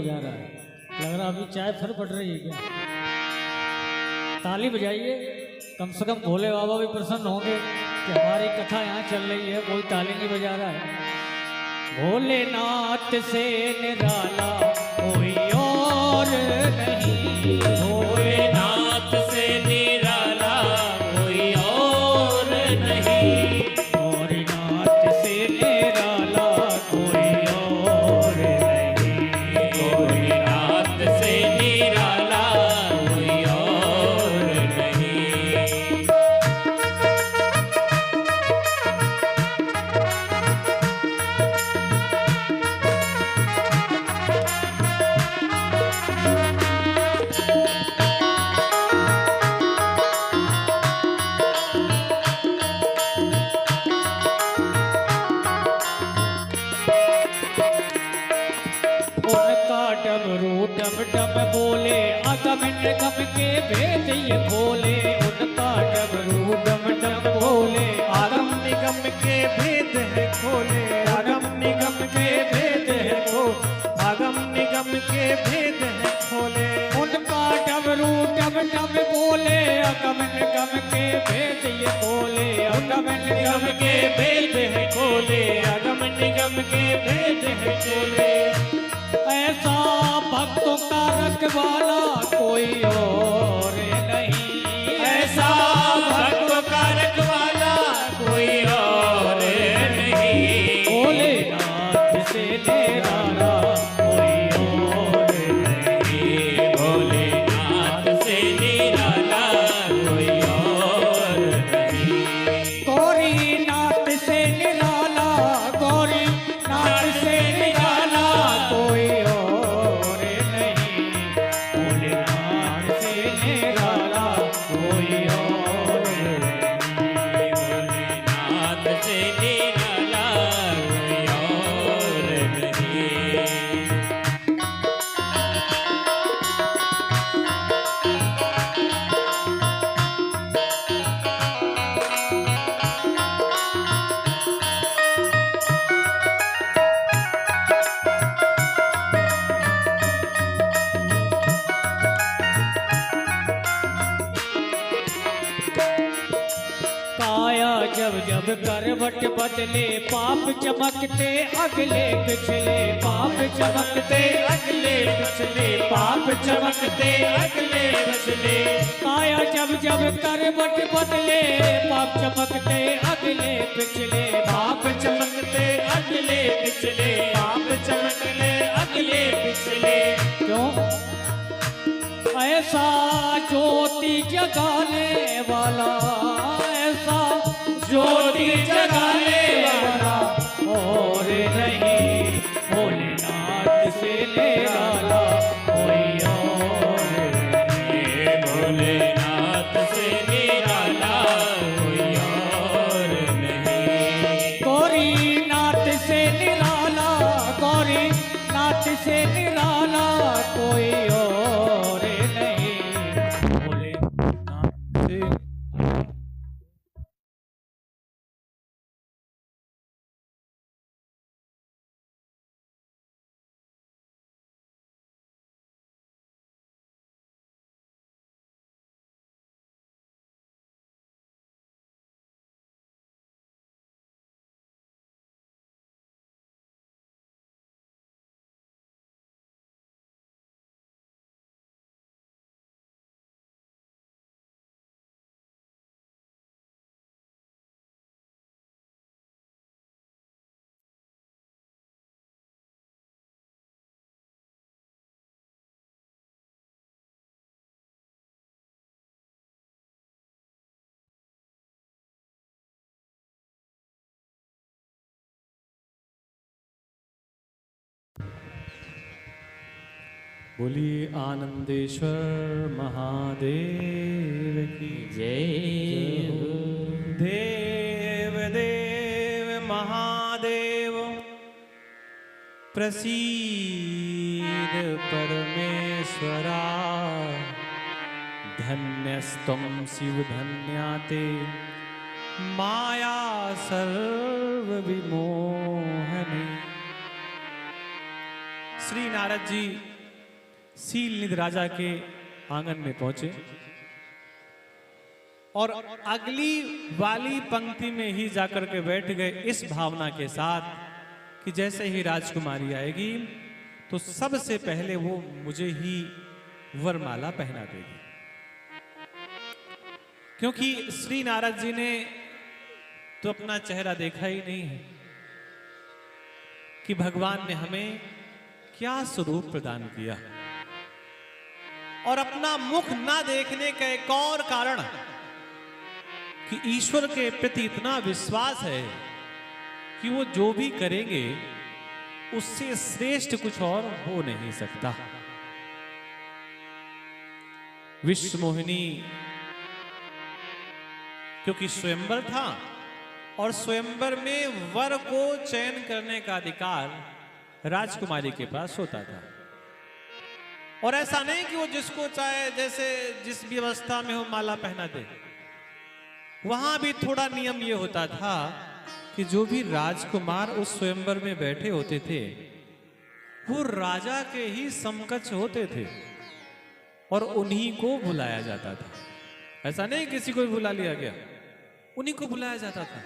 बजा रहा है, लग रहा अभी चाय फिर पड़ रही है क्या? ताली बजाइए, कम से कम भोले बाबा भी प्रसन्न होंगे कि हमारी कथा यहाँ चल रही है, कोई ताली नहीं बजा रहा है। भोलेनाथ से निराला कोई और नहीं, भोलेनाथ से निराला कोई और नहीं, भोलेनाथ से निराला कोई और नहीं, भोलेनाथ से निराला कोई और नहीं। उनका डमरू डम डम बोले, अगम निगम के भेद ये खोले। उनका डमरू डम डम बोले, आगम निगम के भेद है खोले, आगम निगम के भेद है खो, आगम निगम के भेद है खोले। उनका डमरू डम डम बोले, अगम निगम के भेद ये खोले। अगम निगम के भेद है खोले, अगम निगम के भेद है खोले। ऐसा भक्तों का रखवाला कोई और नहीं, ऐसा भक्तों का रखवाला कोई और नहीं, भोलेनाथ से निराला कोई और नहीं, भोलेनाथ से निराला कोई और नहीं। गौरीनाथ से निराला, गौरीनाथ से निराला कोई और नहीं, भोलेनाथ से निराला कोई और नहीं, भोलेनाथ से निराला कोई और नहीं। काया जब जब करवट बदले, पाप चमकते अगले पिछले, पाप चमकते अगले पिछले, पाप चमकते अगले पिछले, काया जब जब करवट बदले, पाप चमकते अगले पिछले, पाप चमकते अगले पिछले, पाप चमकते अगले पिछले। क्यों? ऐसा ज्योति जगाने वाला, ऐसा ज्योति जगाने वाला और नहीं, भोलेनाथ से निराला कोई और नहीं, भोलेनाथ से निराला कोई और नहीं, गौरीनाथ से निराला, गौरीनाथ से निराला कोई और नहीं, भोलेनाथ से। बोलिए आनंदेश्वर महादेव की जय हो। देव देव महादेव प्रसीद परमेश्वरा, धन्यस्त्वं शिव धन्याते माया सर्व विमोहने। श्री नारद जी शीलनिधि राजा के आंगन में पहुंचे और अगली वाली पंक्ति में ही जाकर के बैठ गए इस भावना के साथ कि जैसे ही राजकुमारी आएगी तो सबसे पहले वो मुझे ही वरमाला पहना देगी। क्योंकि श्री नारद जी ने तो अपना चेहरा देखा ही नहीं है कि भगवान ने हमें क्या स्वरूप प्रदान किया, और अपना मुख ना देखने का एक और कारण कि ईश्वर के प्रति इतना विश्वास है कि वो जो भी करेंगे उससे श्रेष्ठ कुछ और हो नहीं सकता। विश्व मोहिनी क्योंकि स्वयंवर था और स्वयंवर में वर को चयन करने का अधिकार राजकुमारी के पास होता था, और ऐसा नहीं कि वो जिसको चाहे जैसे जिस भी अवस्था में हो माला पहना दे। वहां भी थोड़ा नियम ये होता था कि जो भी राजकुमार उस स्वयंवर में बैठे होते थे वो राजा के ही समकक्ष होते थे और उन्हीं को बुलाया जाता था। ऐसा नहीं किसी को भी बुला लिया गया, उन्हीं को बुलाया जाता था।